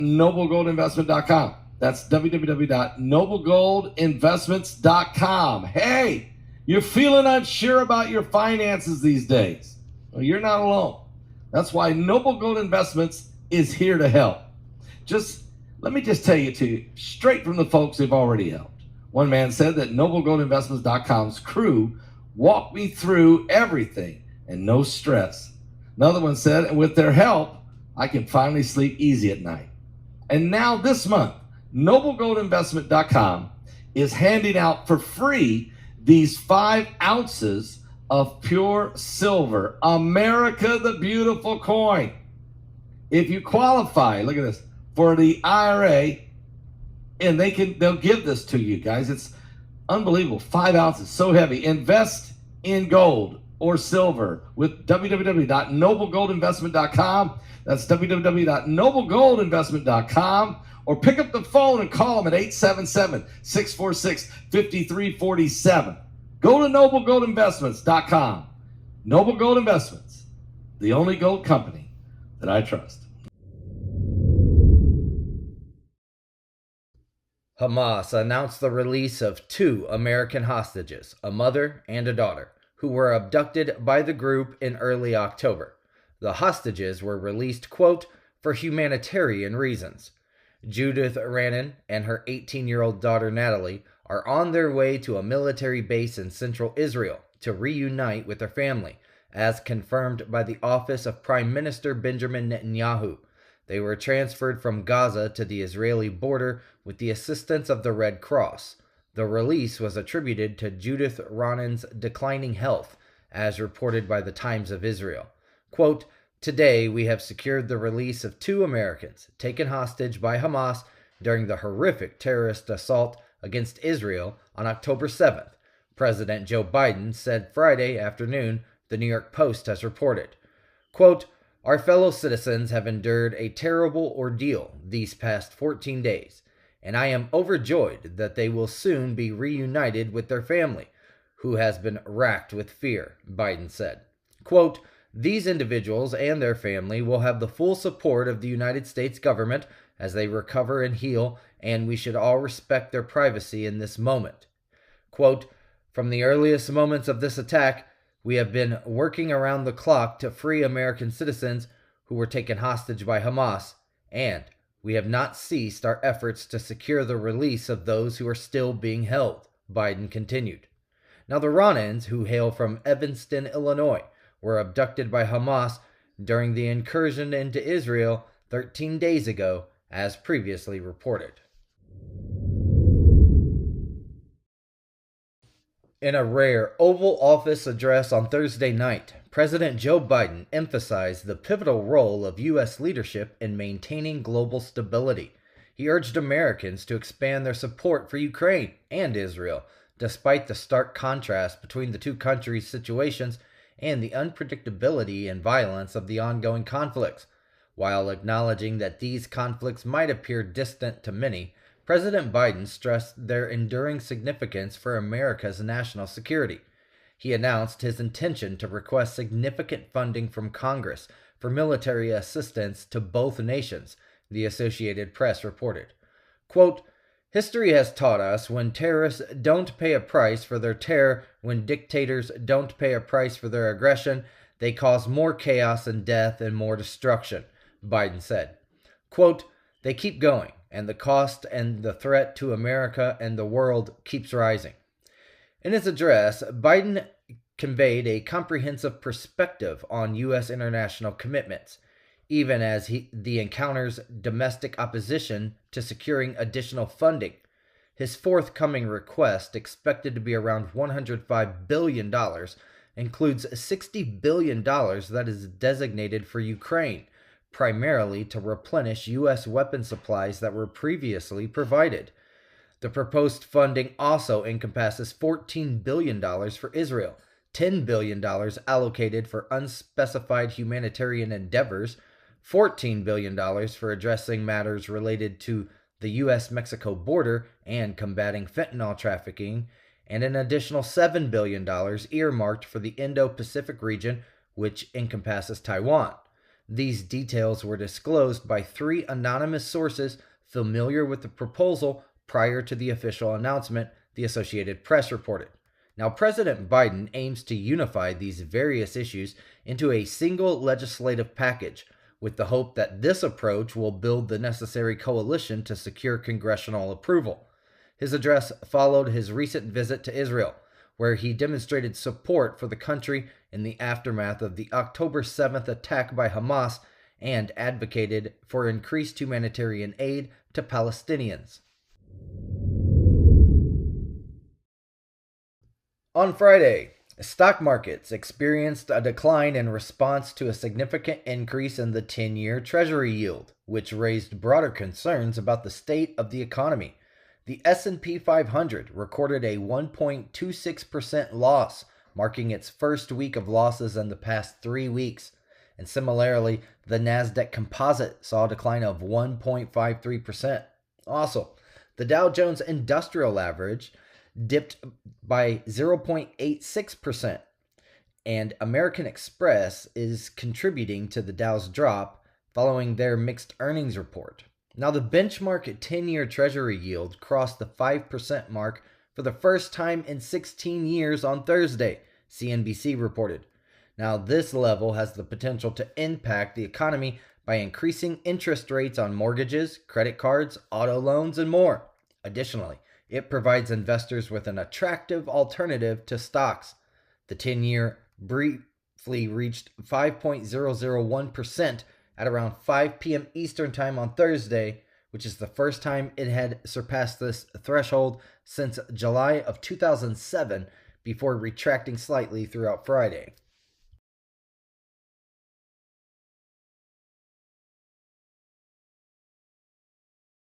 noblegoldinvestment.com. That's www.noblegoldinvestments.com. Hey, you're feeling unsure about your finances these days. Well, you're not alone. That's why Noble Gold Investments is here to help. Let me tell you to you, straight from the folks who've already helped. One man said that noblegoldinvestments.com's crew walked me through everything and no stress. Another one said, and with their help, I can finally sleep easy at night. And now this month, noblegoldinvestment.com is handing out for free these 5 ounces of pure silver, America the Beautiful coin. If you qualify, look at this, for the IRA, and they'll give this to you guys. It's unbelievable. 5 ounces, so heavy. Invest in gold or silver with www.noblegoldinvestment.com. That's www.noblegoldinvestment.com. Or pick up the phone and call them at 877-646-5347. Go to noblegoldinvestments.com. Noble Gold Investments, the only gold company that I trust. Hamas announced the release of 2 American hostages, a mother and a daughter, who were abducted by the group in early October. The hostages were released, quote, for humanitarian reasons. Judith Rannon and her 18-year-old daughter Natalie are on their way to a military base in central Israel to reunite with their family, as confirmed by the office of Prime Minister Benjamin Netanyahu. They were transferred from Gaza to the Israeli border with the assistance of the Red Cross. The release was attributed to Judith Rannon's declining health, as reported by the Times of Israel. Quote, today we have secured the release of 2 Americans taken hostage by Hamas during the horrific terrorist assault against Israel on October 7th, President Joe Biden said Friday afternoon, the New York Post has reported. Quote, our fellow citizens have endured a terrible ordeal these past 14 days, and I am overjoyed that they will soon be reunited with their family, who has been racked with fear, Biden said. Quote, these individuals and their family will have the full support of the United States government as they recover and heal, and we should all respect their privacy in this moment. Quote, from the earliest moments of this attack, we have been working around the clock to free American citizens who were taken hostage by Hamas, and we have not ceased our efforts to secure the release of those who are still being held, Biden continued. Now, the Rannons, who hail from Evanston, Illinois, were abducted by Hamas during the incursion into Israel 13 days ago, as previously reported. In a rare Oval Office address on Thursday night, President Joe Biden emphasized the pivotal role of U.S. leadership in maintaining global stability. He urged Americans to expand their support for Ukraine and Israel, despite the stark contrast between the two countries' situations and the unpredictability and violence of the ongoing conflicts. While acknowledging that these conflicts might appear distant to many, President Biden stressed their enduring significance for America's national security. He announced his intention to request significant funding from Congress for military assistance to both nations, the Associated Press reported. Quote, history has taught us when terrorists don't pay a price for their terror, when dictators don't pay a price for their aggression, they cause more chaos and death and more destruction, Biden said. Quote, they keep going, and the cost and the threat to America and the world keeps rising. In his address, Biden conveyed a comprehensive perspective on U.S. international commitments, even as he encounters domestic opposition to securing additional funding. His forthcoming request, expected to be around $105 billion, includes $60 billion that is designated for Ukraine, primarily to replenish U.S. weapon supplies that were previously provided. The proposed funding also encompasses $14 billion for Israel, $10 billion allocated for unspecified humanitarian endeavors, $14 billion for addressing matters related to the U.S.-Mexico border and combating fentanyl trafficking, and an additional $7 billion earmarked for the Indo-Pacific region, which encompasses Taiwan. These details were disclosed by 3 anonymous sources familiar with the proposal prior to the official announcement, the Associated Press reported. Now, President Biden aims to unify these various issues into a single legislative package, with the hope that this approach will build the necessary coalition to secure congressional approval. His address followed his recent visit to Israel, where he demonstrated support for the country in the aftermath of the October 7th attack by Hamas and advocated for increased humanitarian aid to Palestinians. On Friday, stock markets experienced a decline in response to a significant increase in the 10-year Treasury yield, which raised broader concerns about the state of the economy. The S&P 500 recorded a 1.26% loss, marking its first week of losses in the past 3 weeks. And similarly, the Nasdaq Composite saw a decline of 1.53%. Also, the Dow Jones Industrial Average dipped by 0.86%, and American Express is contributing to the Dow's drop following their mixed earnings report. Now, the benchmark 10-year Treasury yield crossed the 5% mark for the first time in 16 years on Thursday, CNBC reported. Now, this level has the potential to impact the economy by increasing interest rates on mortgages, credit cards, auto loans, and more. Additionally, it provides investors with an attractive alternative to stocks. The 10-year briefly reached 5.001% at around 5 p.m. Eastern Time on Thursday, which is the first time it had surpassed this threshold since July of 2007, before retracting slightly throughout Friday.